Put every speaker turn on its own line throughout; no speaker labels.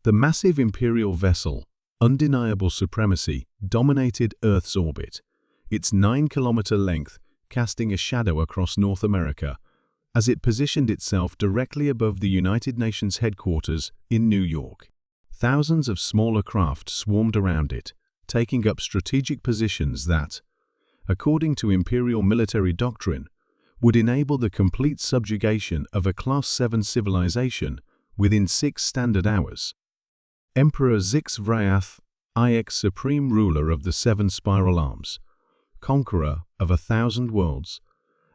The massive imperial vessel, undeniable supremacy, dominated Earth's orbit, its 9-kilometer length casting a shadow across North America as it positioned itself directly above the United Nations headquarters in New York. Thousands of smaller craft swarmed around it, taking up strategic positions that, according to imperial military doctrine, would enable the complete subjugation of a Class 7 civilization within 6 standard hours. Emperor Zix Vrayath, IX supreme ruler of the 7 spiral arms, conqueror of 1,000 worlds,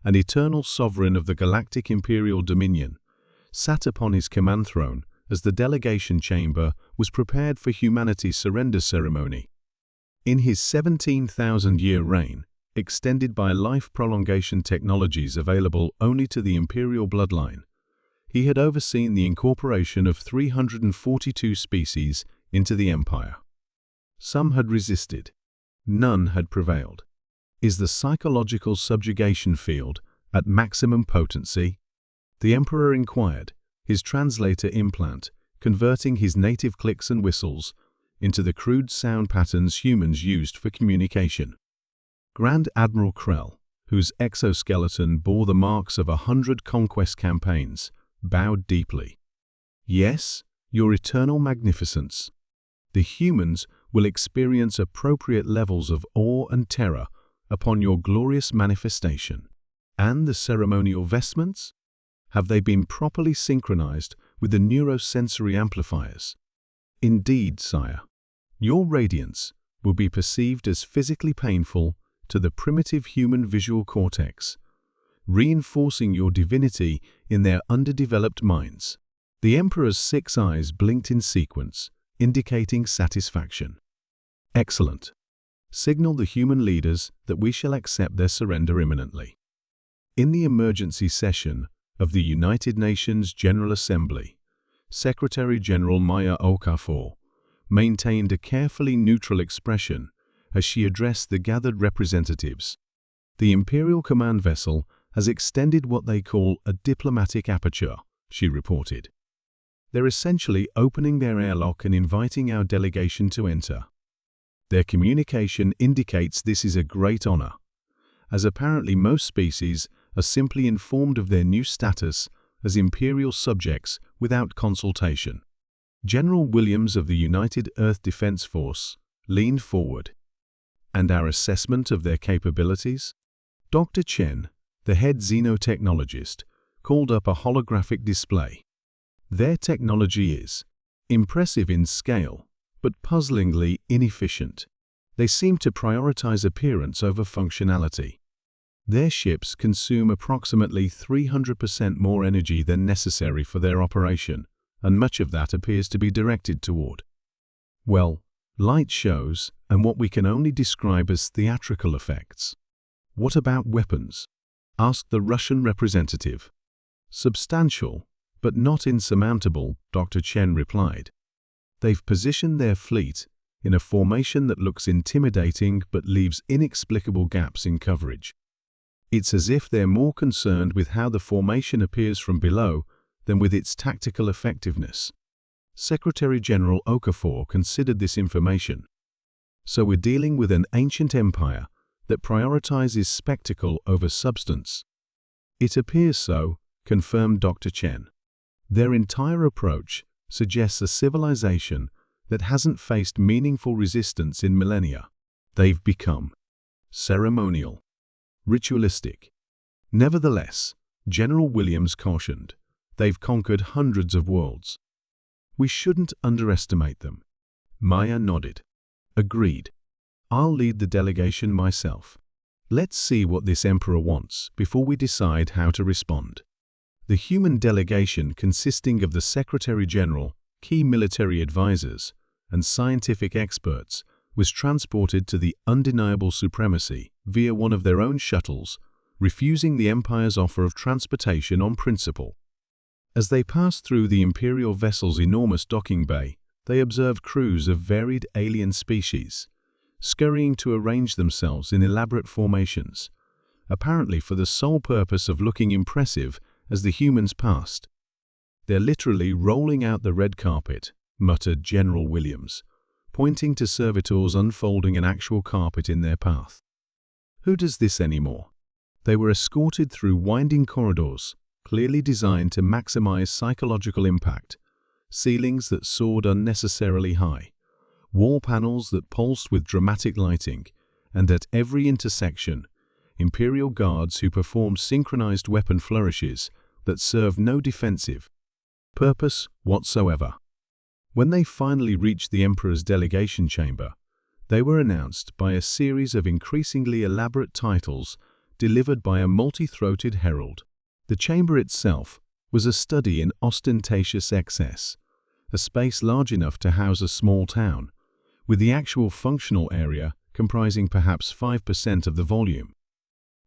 and eternal sovereign of the Galactic Imperial Dominion, sat upon his command throne as the delegation chamber was prepared for humanity's surrender ceremony. In his 17,000-year reign, extended by life prolongation technologies available only to the imperial bloodline, he had overseen the incorporation of 342 species into the empire. Some had resisted. None had prevailed. Is the psychological subjugation field at maximum potency? The emperor inquired, his translator implant converting his native clicks and whistles into the crude sound patterns humans used for communication. Grand Admiral Krell, whose exoskeleton bore the marks of 100 conquest campaigns, bowed deeply. Yes, your eternal magnificence. The humans will experience appropriate levels of awe and terror upon your glorious manifestation. And the ceremonial vestments? Have they been properly synchronized with the neurosensory amplifiers? Indeed, sire. Your radiance will be perceived as physically painful to the primitive human visual cortex, reinforcing your divinity in their underdeveloped minds. The Emperor's 6 eyes blinked in sequence, indicating satisfaction. Excellent. Signal the human leaders that we shall accept their surrender imminently. In the emergency session of the United Nations General Assembly, Secretary-General Maya Okafor maintained a carefully neutral expression as she addressed the gathered representatives. The Imperial Command Vessel has extended what they call a diplomatic aperture, she reported. They're essentially opening their airlock and inviting our delegation to enter. Their communication indicates this is a great honor, as apparently most species are simply informed of their new status as imperial subjects without consultation. General Williams of the United Earth Defense Force leaned forward. And our assessment of their capabilities? Dr. Chen, the head xenotechnologist, called up a holographic display. Their technology is impressive in scale, but puzzlingly inefficient. They seem to prioritize appearance over functionality. Their ships consume approximately 300% more energy than necessary for their operation, and much of that appears to be directed toward, well, light shows and what we can only describe as theatrical effects. What about weapons? Asked the Russian representative. Substantial, but not insurmountable, Dr. Chen replied. They've positioned their fleet in a formation that looks intimidating but leaves inexplicable gaps in coverage. It's as if they're more concerned with how the formation appears from below than with its tactical effectiveness. Secretary-General Okafor considered this information. So we're dealing with an ancient empire that prioritizes spectacle over substance. It appears so, confirmed Dr. Chen. Their entire approach suggests a civilization that hasn't faced meaningful resistance in millennia. They've become ceremonial, ritualistic. Nevertheless, General Williams cautioned, they've conquered hundreds of worlds. We shouldn't underestimate them. Maya nodded. Agreed. I'll lead the delegation myself. Let's see what this emperor wants before we decide how to respond. The human delegation, consisting of the Secretary-General, key military advisors, and scientific experts, was transported to the undeniable supremacy via one of their own shuttles, refusing the Empire's offer of transportation on principle. As they passed through the Imperial vessel's enormous docking bay, they observed crews of varied alien species, scurrying to arrange themselves in elaborate formations, apparently for the sole purpose of looking impressive as the humans passed. They're literally rolling out the red carpet, muttered General Williams, pointing to servitors unfolding an actual carpet in their path. Who does this anymore? They were escorted through winding corridors, clearly designed to maximize psychological impact, ceilings that soared unnecessarily high, wall panels that pulsed with dramatic lighting, and at every intersection, Imperial guards who performed synchronized weapon flourishes that served no defensive purpose whatsoever. When they finally reached the Emperor's delegation chamber, they were announced by a series of increasingly elaborate titles delivered by a multi-throated herald. The chamber itself was a study in ostentatious excess, a space large enough to house a small town, with the actual functional area comprising perhaps 5% of the volume.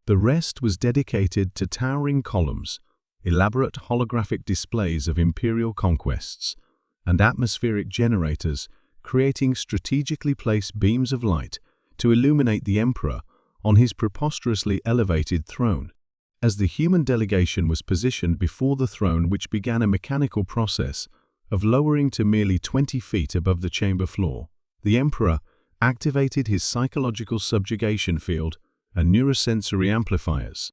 The rest was dedicated to towering columns, elaborate holographic displays of imperial conquests, and atmospheric generators creating strategically placed beams of light to illuminate the Emperor on his preposterously elevated throne. As the human delegation was positioned before the throne, which began a mechanical process of lowering to merely 20 feet above the chamber floor, the Emperor activated his psychological subjugation field and neurosensory amplifiers.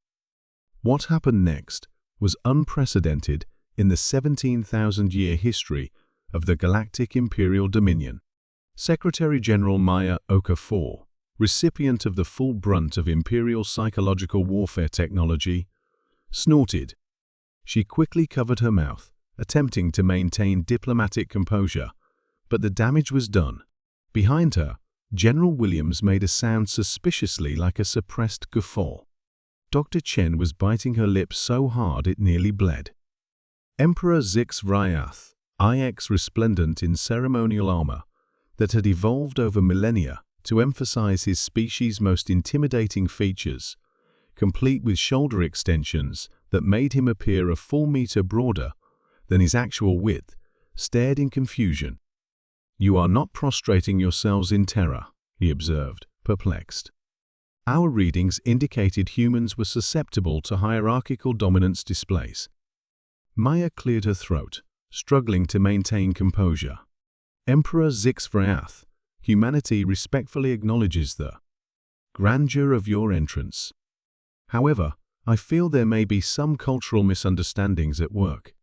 What happened next was unprecedented in the 17,000-year history of the Galactic Imperial Dominion. Secretary General Maya Okafor, recipient of the full brunt of Imperial psychological warfare technology, snorted. She quickly covered her mouth, attempting to maintain diplomatic composure, but the damage was done. Behind her, General Williams made a sound suspiciously like a suppressed guffaw. Dr. Chen was biting her lips so hard it nearly bled. Emperor Zix Vryath, IX resplendent in ceremonial armor that had evolved over millennia to emphasize his species' most intimidating features, complete with shoulder extensions that made him appear a full meter broader than his actual width, stared in confusion. "You are not prostrating yourselves in terror," he observed, perplexed. "Our readings indicated humans were susceptible to hierarchical dominance displays." Maya cleared her throat, struggling to maintain composure. "Emperor Zix Vryath, humanity respectfully acknowledges the grandeur of your entrance. However, I feel there may be some cultural misunderstandings at work.